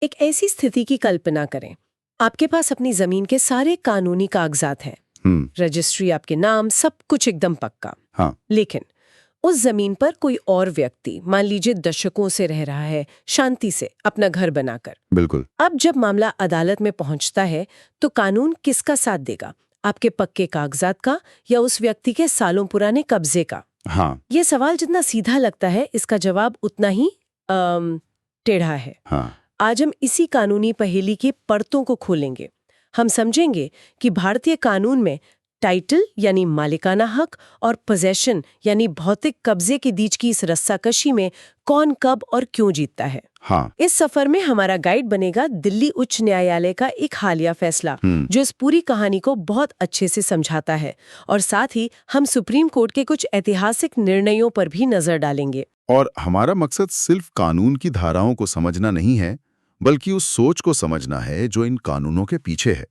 एक ऐसी स्थिति की कल्पना करें। आपके पास अपनी जमीन के सारे कानूनी कागजात हैं, रजिस्ट्री आपके नाम, सब कुछ एकदम पक्का। हाँ। लेकिन उस जमीन पर कोई और व्यक्ति, मान लीजिए दशकों से रह रहा है, शांति से अपना घर बनाकर। बिल्कुल। अब जब मामला अदालत में पहुंचता है तो कानून किसका साथ देगा? आपके पक्के कागजात का या उस व्यक्ति के सालों पुराने कब्जे का? हाँ। ये सवाल जितना सीधा लगता है, इसका जवाब उतना ही टेढ़ा है। हाँ। आज हम इसी कानूनी पहेली की परतों को खोलेंगे। हम समझेंगे कि भारतीय कानून में टाइटल यानी मालिकाना हक और पोजेशन यानी भौतिक कब्जे के बीच की इस रस्साकशी में कौन कब और क्यों जीतता है। हाँ। इस सफर में हमारा गाइड बनेगा दिल्ली उच्च न्यायालय का एक हालिया फैसला, जो इस पूरी कहानी को बहुत अच्छे से समझाता है। और साथ ही हम सुप्रीम कोर्ट के कुछ ऐतिहासिक निर्णयों पर भी नजर डालेंगे। और हमारा मकसद सिर्फ कानून की धाराओं को समझना नहीं है, बल्कि उस सोच को समझना है जो इन कानूनों के पीछे है।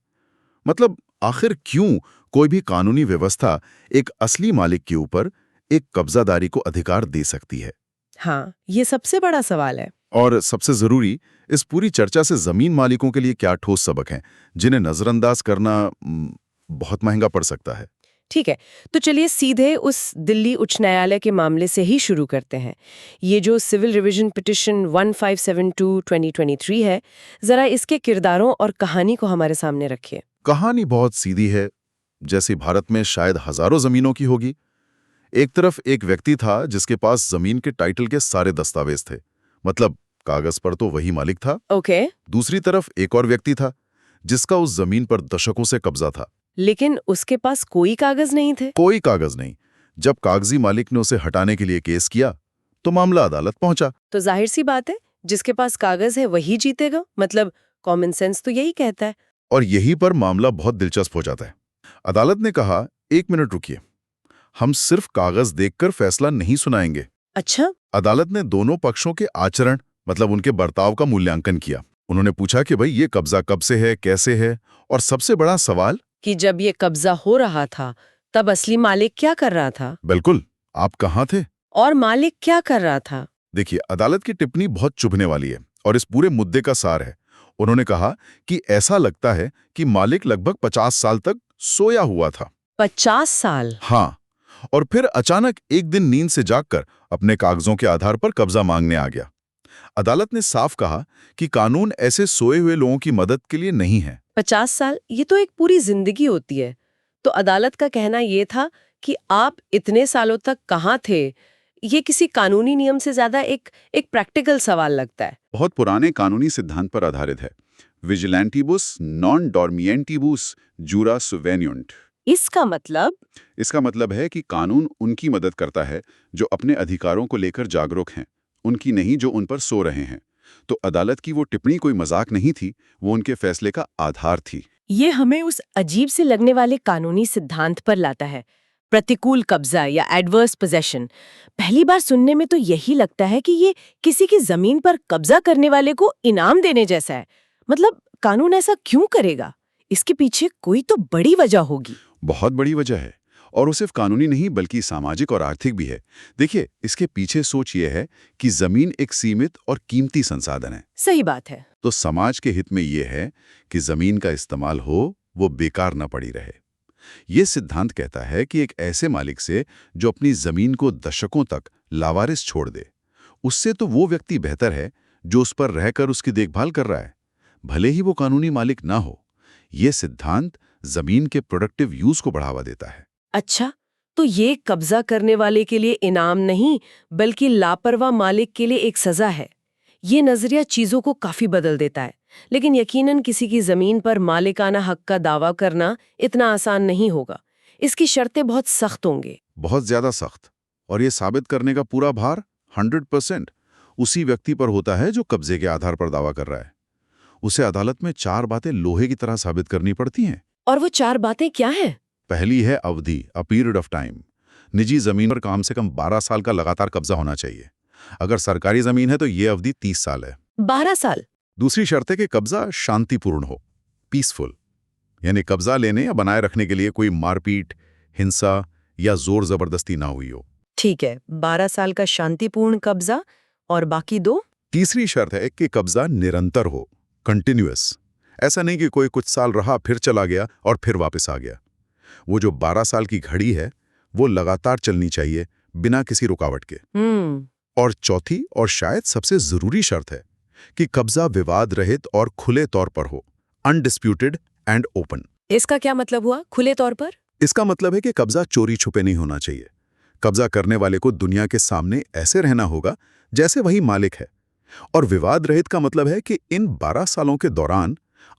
मतलब आखिर क्यों कोई भी कानूनी व्यवस्था एक असली मालिक के ऊपर एक कब्जादारी को अधिकार दे सकती है। हाँ, ये सबसे बड़ा सवाल है। और सबसे जरूरी, इस पूरी चर्चा से जमीन मालिकों के लिए क्या ठोस सबक हैं, जिन्हें नजरअंदाज करना बहुत महंगा पड़ सकता है। ठीक है, तो चलिए सीधे उस दिल्ली उच्च न्यायालय के मामले से ही शुरू करते हैं। ये जो सिविल रिवीजन पिटिशन 1572/2023 है, जरा इसके किरदारों और कहानी को हमारे सामने रखिए। कहानी बहुत सीधी है, जैसे भारत में शायद हजारों जमीनों की होगी। एक तरफ एक व्यक्ति था जिसके पास जमीन के टाइटल के सारे दस्तावेज थे, मतलब कागज पर तो वही मालिक था। ओके। दूसरी तरफ एक और व्यक्ति था जिसका उस जमीन पर दशकों से कब्जा था, लेकिन उसके पास कोई कागज नहीं थे। कोई कागज नहीं। जब कागजी मालिक ने उसे हटाने के लिए केस किया तो मामला अदालत पहुंचा। तो जाहिर सी बात है, जिसके पास कागज है वही जीतेगा। मतलब कॉमन सेंस तो यही कहता है। और यहीं पर मामला बहुत दिलचस्प हो जाता है। अदालत ने कहा, 1 मिनट रुकिए, हम सिर्फ कागज देखकर फैसला नहीं सुनाएंगे। अच्छा। अदालत ने दोनों पक्षों के आचरण, मतलब उनके बर्ताव का मूल्यांकन किया। उन्होंने पूछा कि भाई ये कब्जा कब से है, कैसे है, और सबसे बड़ा सवाल कि जब ये कब्जा हो रहा था तब असली मालिक क्या कर रहा था? बिल्कुल, आप कहाँ थे और मालिक क्या कर रहा था? देखिए, अदालत की टिप्पणी बहुत चुभने वाली है और इस पूरे मुद्दे का सार है। उन्होंने कहा कि ऐसा लगता है कि मालिक लगभग 50 साल तक सोया हुआ था। 50 साल? हाँ, और फिर अचानक एक दिन नींद से जागकर अपने कागजों के आधार पर कब्जा मांगने आ गया। अदालत ने साफ कहा कि कानून ऐसे सोए हुए लोगों की मदद के लिए नहीं है। 50 साल, ये तो एक पूरी जिंदगी होती है। तो अदालत का कहना ये था कि आप इतने सालों तक कहाँ थे? ये किसी कानूनी नियम से ज्यादा एक प्रैक्टिकल सवाल लगता है। बहुत पुराने कानूनी सिद्धांत पर आधारित है, विजिलेंटिबुस नॉन डॉर्मिएंटिबुस जूरा सुवेनियुंट। इसका मतलब है कि कानून उनकी मदद करता है जो अपने अधिकारों को लेकर जागरूक हैं, उनकी नहीं जो उन पर सो रहे हैं। तो अदालत की वो टिप्पणी कोई मजाक नहीं थी, वो उनके फैसले का आधार थी। ये हमें उस अजीब से लगने वाले कानूनी सिद्धांत पर लाता है, प्रतिकूल कब्जा या एडवर्स पोजेशन। पहली बार सुनने में तो यही लगता है कि ये किसी की जमीन पर कब्जा करने वाले को इनाम देने जैसा है। मतलब कानून ऐसा क्यों करेगा? इसके पीछे कोई तो बड़ी वजह होगी। बहुत बड़ी वजह है, और वो सिर्फ कानूनी नहीं बल्कि सामाजिक और आर्थिक भी है। देखिए, इसके पीछे सोच ये है कि जमीन एक सीमित और कीमती संसाधन है। सही बात है। तो समाज के हित में ये है कि जमीन का इस्तेमाल हो, वो बेकार न पड़ी रहे। ये सिद्धांत कहता है कि एक ऐसे मालिक से जो अपनी जमीन को दशकों तक लावारिस छोड़ दे, उससे तो वो व्यक्ति बेहतर है जो उस पर रहकर उसकी देखभाल कर रहा है, भले ही वो कानूनी मालिक ना हो। ये सिद्धांत जमीन के प्रोडक्टिव यूज को बढ़ावा देता है। अच्छा, तो ये कब्जा करने वाले के लिए इनाम नहीं, बल्कि लापरवाह मालिक के लिए एक सजा है। ये नजरिया चीजों को काफी बदल देता है। लेकिन यकीनन किसी की जमीन पर मालिकाना हक का दावा करना इतना आसान नहीं होगा। इसकी शर्तें बहुत सख्त होंगे। बहुत ज्यादा सख्त। और ये साबित करने का पूरा भार 100% उसी व्यक्ति पर होता है जो कब्जे के आधार पर दावा कर रहा है। उसे अदालत में 4 बातें लोहे की तरह साबित करनी पड़ती हैं। और वो 4 बातें क्या हैं? पहली है अवधि, अ पीरियड ऑफ टाइम। निजी जमीन पर कम से कम 12 साल का लगातार कब्जा होना चाहिए। अगर सरकारी जमीन है तो ये अवधि 30 साल है। 12 साल? दूसरी शर्त है कि कब्जा शांतिपूर्ण हो, पीसफुल, यानी कब्जा लेने या बनाए रखने के लिए कोई मारपीट, हिंसा या जोर जबरदस्ती ना हुई हो। ठीक है, 12 साल का शांतिपूर्ण कब्जा। और बाकी 2? तीसरी शर्त है कि कब्जा निरंतर हो, कंटिन्यूअस। ऐसा नहीं कि कोई कुछ साल रहा फिर चला गया और फिर वापस आ गया। वो जो 12 साल की घड़ी है वो लगातार चलनी चाहिए बिना किसी रुकावट के। और चौथी और शायद सबसे जरूरी शर्त है कि कब्जा विवाद रहित और खुले तौर पर हो, अनडिस्प्यूटेड एंड ओपन। इसका क्या मतलब हुआ, खुले तौर पर? इसका मतलब है कि कब्जा चोरी छुपे नहीं होना चाहिए। कब्जा करने वाले को दुनिया के सामने ऐसे रहना होगा जैसे वही मालिक है। और विवाद रहित का मतलब है कि इन 12 सालों के दौरान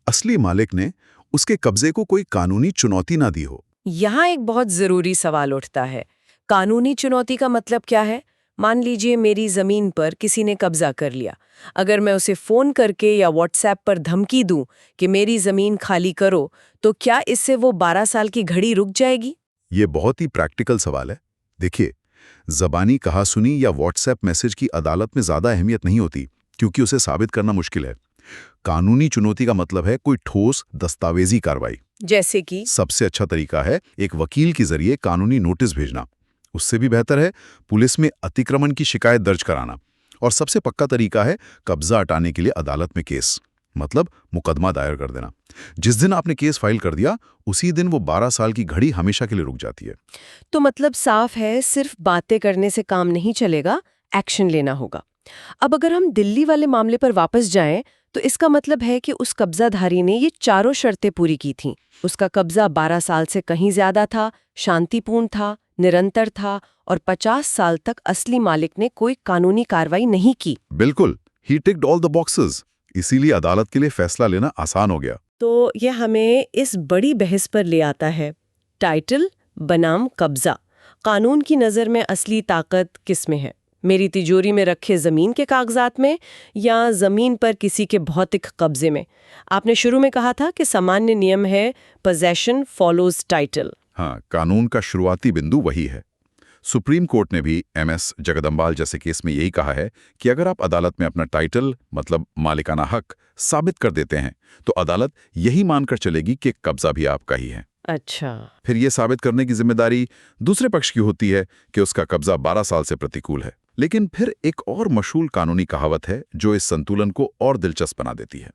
असली मालिक ने उसके कब्जे को कोई कानूनी चुनौती ना दी हो। यहाँ एक बहुत जरूरी सवाल उठता है, कानूनी चुनौती का मतलब क्या है? मान लीजिए मेरी जमीन पर किसी ने कब्जा कर लिया। अगर मैं उसे फोन करके या व्हाट्सएप पर धमकी दूं कि मेरी जमीन खाली करो, तो क्या इससे वो 12 साल की घड़ी रुक जाएगी? ये बहुत ही प्रैक्टिकल सवाल है। देखिए, ज़बानी कहासुनी या व्हाट्सएप मैसेज की अदालत में ज़्यादा अहमियत नहीं होती, क्योंकि उसे साबित करना मुश्किल है। कानूनी चुनौती का मतलब है कोई ठोस दस्तावेजी कार्रवाई। जैसे कि? सबसे अच्छा तरीका है एक वकील के जरिए कानूनी नोटिस भेजना। उससे भी बेहतर है पुलिस में अतिक्रमण की शिकायत दर्ज कराना। और सबसे पक्का तरीका है कब्जा हटाने के लिए अदालत में केस, मतलब मुकदमा दायर कर देना। जिस दिन आपने केस फाइल कर दिया, उसी दिन वो 12 साल की घड़ी हमेशा के लिए रुक जाती है। तो मतलब साफ है, सिर्फ बातें करने से काम नहीं चलेगा, एक्शन लेना होगा। अब अगर हम दिल्ली वाले मामले पर वापस जाएं, तो इसका मतलब है कि उस कब्जाधारी ने ये चारों शर्तें पूरी की थीं। उसका कब्जा 12 साल से कहीं ज्यादा था, शांतिपूर्ण था, निरंतर था और 50 साल तक असली मालिक ने कोई कानूनी कार्रवाई नहीं की। बिल्कुल, ही टिक्ड ऑल द बॉक्सेस। इसीलिए अदालत के लिए फैसला लेना आसान हो गया। तो ये हमें इस बड़ी बहस पर ले आता है, टाइटल बनाम कब्जा। कानून की नज़र में असली ताकत किस में है? मेरी तिजोरी में रखे जमीन के कागजात में या जमीन पर किसी के भौतिक कब्जे में? आपने शुरू में कहा था कि सामान्य नियम है पोजेशन फॉलोज टाइटल। हाँ, कानून का शुरुआती बिंदु वही है। सुप्रीम कोर्ट ने भी MS जगदम्बाल जैसे केस में यही कहा है कि अगर आप अदालत में अपना टाइटल, मतलब मालिकाना हक, साबित कर देते हैं, तो अदालत यही मानकर चलेगी कि कब्जा भी आपका ही है। अच्छा। फिर ये साबित करने की जिम्मेदारी दूसरे पक्ष की होती है कि उसका कब्जा 12 साल से प्रतिकूल है। लेकिन फिर एक और मशहूर कानूनी कहावत है जो इस संतुलन को और दिलचस्प बना देती है।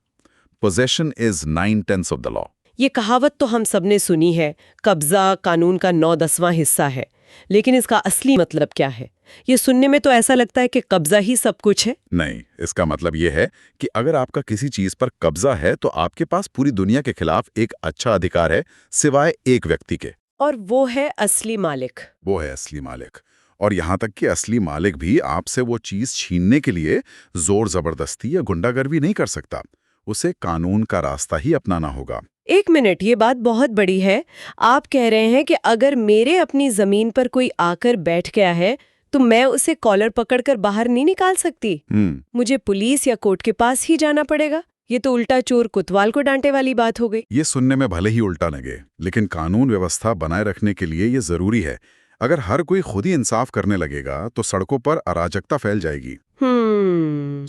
Possession is 9/10 of the law. ये कहावत तो हम सबने सुनी है, कब्जा कानून का 9/10वां हिस्सा है। लेकिन इसका असली मतलब क्या है? ये सुनने में तो ऐसा लगता है कि कब्जा ही सब कुछ है। नहीं, इसका मतलब ये है कि अगर आपका किसी चीज पर कब्जा है तो आपके पास पूरी दुनिया के खिलाफ एक अच्छा अधिकार है, सिवाय एक व्यक्ति के। और वो है असली मालिक। वो है असली मालिक। और यहाँ तक कि असली मालिक भी आपसे वो चीज छीनने के लिए जोर जबरदस्ती या गुंडागर्दी नहीं कर सकता। उसे कानून का रास्ता ही अपनाना होगा। एक मिनट, ये बात बहुत बड़ी है। आप कह रहे हैं कि अगर मेरे अपनी जमीन पर कोई आकर बैठ गया है तो मैं उसे कॉलर पकड़कर बाहर नहीं निकाल सकती? मुझे पुलिस या कोर्ट के पास ही जाना पड़ेगा? ये तो उल्टा चोर कोतवाल को डांटे वाली बात हो गई। ये सुनने में भले ही उल्टा लगे, लेकिन कानून व्यवस्था बनाए रखने के लिए ये जरूरी है। अगर हर कोई खुद ही इंसाफ करने लगेगा तो सड़कों पर अराजकता फैल जाएगी।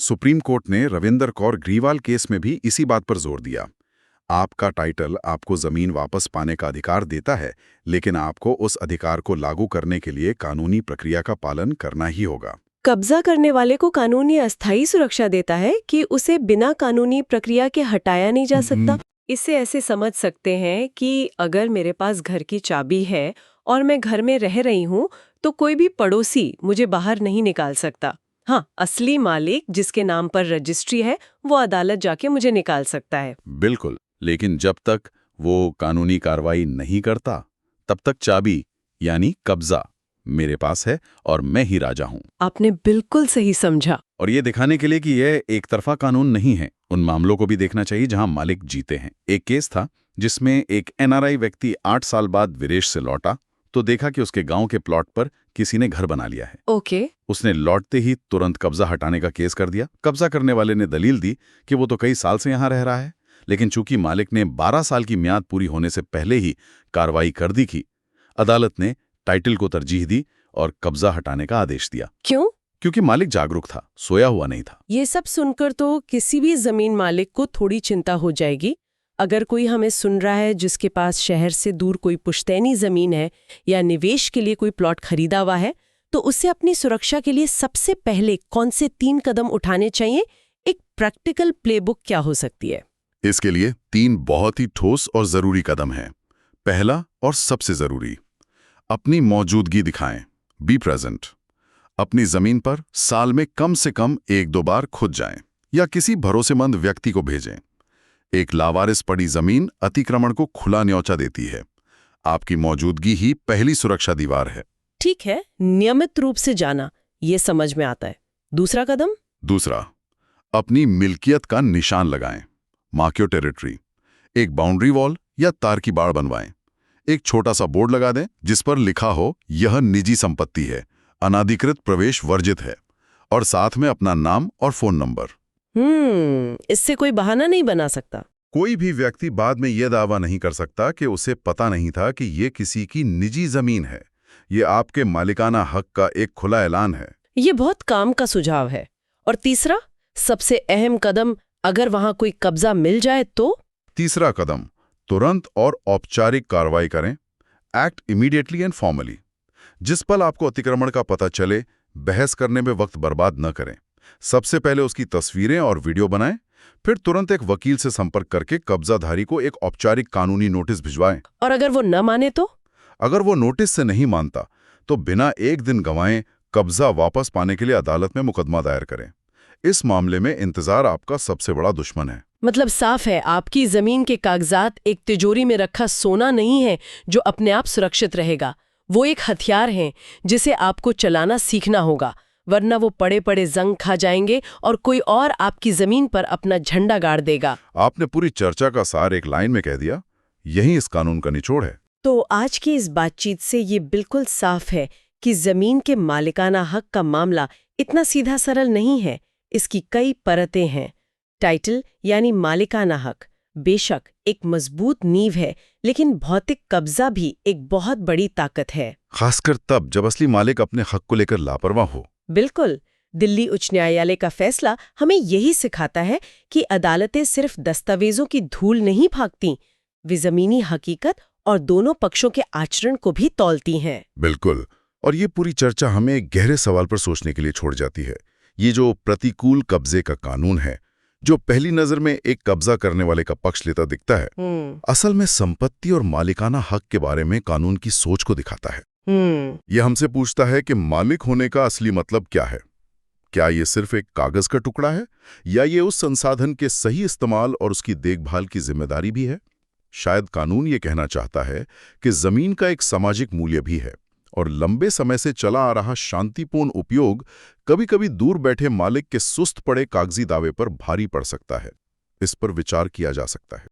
सुप्रीम कोर्ट ने रविंदर कौर ग्रीवाल केस में भी इसी बात पर जोर दिया। आपका टाइटल आपको जमीन वापस पाने का अधिकार देता है, लेकिन आपको उस अधिकार को लागू करने के लिए कानूनी प्रक्रिया का पालन करना ही होगा। कब्जा करने वाले को कानूनी अस्थायी सुरक्षा देता है कि उसे बिना कानूनी प्रक्रिया के हटाया नहीं जा सकता। इससे ऐसे समझ सकते हैं कि अगर मेरे पास घर की चाबी है और मैं घर में रह रही हूँ, तो कोई भी पड़ोसी मुझे बाहर नहीं निकाल सकता। हाँ, असली मालिक जिसके नाम पर रजिस्ट्री है वो अदालत जाके मुझे निकाल सकता है। बिल्कुल, लेकिन जब तक वो कानूनी कार्रवाई नहीं करता, तब तक चाबी यानी कब्जा मेरे पास है और मैं ही राजा हूं। आपने बिल्कुल सही समझा। और ये दिखाने के लिए कि यह एक तरफा कानून नहीं है, उन मामलों को भी देखना चाहिए जहां मालिक जीते हैं। एक केस था जिसमें एक NRI व्यक्ति 8 साल बाद विदेश से लौटा तो देखा कि उसके गांव के प्लॉट पर किसी ने घर बना लिया है। ओके। उसने लौटते ही तुरंत कब्जा हटाने का केस कर दिया। कब्जा करने वाले ने दलील दी कि वो तो कई साल से यहां रह रहा है, लेकिन चूंकि मालिक ने 12 साल की म्याद पूरी होने से पहले ही कार्रवाई कर दी थी, अदालत ने टाइटल को तरजीह दी और कब्जा हटाने का आदेश दिया। क्यों? क्योंकि मालिक जागरूक था, सोया हुआ नहीं था। ये सब सुनकर तो किसी भी जमीन मालिक को थोड़ी चिंता हो जाएगी। अगर कोई हमें सुन रहा है जिसके पास शहर से दूर कोई पुश्तैनी जमीन है या निवेश के लिए कोई प्लॉट खरीदा हुआ है, तो उसे अपनी सुरक्षा के लिए सबसे पहले कौन से 3 कदम उठाने चाहिए? एक प्रैक्टिकल प्लेबुक क्या हो सकती है? इसके लिए 3 बहुत ही ठोस और जरूरी कदम हैं। पहला और सबसे जरूरी, अपनी मौजूदगी दिखाएं, बी प्रेजेंट। अपनी जमीन पर साल में कम से कम 1-2 बार खुद जाएं या किसी भरोसेमंद व्यक्ति को भेजें। एक लावारिस पड़ी जमीन अतिक्रमण को खुला न्योचा देती है। आपकी मौजूदगी ही पहली सुरक्षा दीवार है। ठीक है, नियमित रूप से जाना, ये समझ में आता है। दूसरा कदम? दूसरा, अपनी मिल्कियत का निशान लगाएं, मार्क योर टेरिटरी। एक बाउंड्री वॉल या तार की बाड़ बनवाएं। एक छोटा सा बोर्ड लगा दें जिस पर लिखा हो यह निजी संपत्ति है, अनाधिकृत प्रवेश वर्जित है, और साथ में अपना नाम और फोन नंबर। इससे कोई बहाना नहीं बना सकता। कोई भी व्यक्ति बाद में यह दावा नहीं कर सकता कि उसे पता नहीं था कि ये किसी की निजी जमीन है। ये आपके मालिकाना हक का एक खुला ऐलान है। ये बहुत काम का सुझाव है। और तीसरा, सबसे अहम कदम, अगर वहां कोई कब्जा मिल जाए तो? तीसरा कदम, तुरंत और औपचारिक कार्रवाई करें। Act immediately and formally. जिस पल आपको अतिक्रमण का पता चले, बहस करने में वक्त बर्बाद न करें। सबसे पहले उसकी तस्वीरें और वीडियो बनाएं, फिर तुरंत एक वकील से संपर्क करके कब्जाधारी को एक औपचारिक कानूनी नोटिस भिजवाएं। और अगर वो न माने तो? अगर वो नोटिस से नहीं मानता तो बिना एक दिन गंवाए कब्जा वापस पाने के लिए अदालत में मुकदमा दायर करें। इस मामले में इंतजार आपका सबसे बड़ा दुश्मन है। मतलब साफ है, आपकी जमीन के कागजात एक तिजोरी में रखा सोना नहीं है जो अपने आप सुरक्षित रहेगा। वो एक हथियार है जिसे आपको चलाना सीखना होगा, वरना वो पड़े पड़े जंग खा जाएंगे और कोई और आपकी जमीन पर अपना झंडा गाड़ देगा। आपने पूरी चर्चा का सार एक लाइन में कह दिया। यही इस कानून का निचोड़ है। तो आज की इस बातचीत से ये बिल्कुल साफ है कि जमीन के मालिकाना हक का मामला इतना सीधा सरल नहीं है। इसकी कई परतें हैं। टाइटल यानी मालिकाना हक बेशक एक मजबूत नींव है, लेकिन भौतिक कब्जा भी एक बहुत बड़ी ताकत है, खासकर तब जब असली मालिक अपने हक को लेकर लापरवाह हो। बिल्कुल। दिल्ली उच्च न्यायालय का फैसला हमें यही सिखाता है कि अदालतें सिर्फ दस्तावेजों की धूल नहीं भागती, वे जमीनी हकीकत और दोनों पक्षों के आचरण को भी तौलती हैं। बिल्कुल। और ये पूरी चर्चा हमें एक गहरे सवाल पर सोचने के लिए छोड़ जाती है। ये जो प्रतिकूल कब्जे का कानून है, जो पहली नजर में एक कब्जा करने वाले का पक्ष लेता दिखता है, असल में संपत्ति और मालिकाना हक के बारे में कानून की सोच को दिखाता है। यह हमसे पूछता है कि मालिक होने का असली मतलब क्या है। क्या ये सिर्फ एक कागज का टुकड़ा है, या ये उस संसाधन के सही इस्तेमाल और उसकी देखभाल की जिम्मेदारी भी है? शायद कानून ये कहना चाहता है कि जमीन का एक सामाजिक मूल्य भी है, और लंबे समय से चला आ रहा शांतिपूर्ण उपयोग कभी-कभी दूर बैठे मालिक के सुस्त पड़े कागजी दावे पर भारी पड़ सकता है। इस पर विचार किया जा सकता है।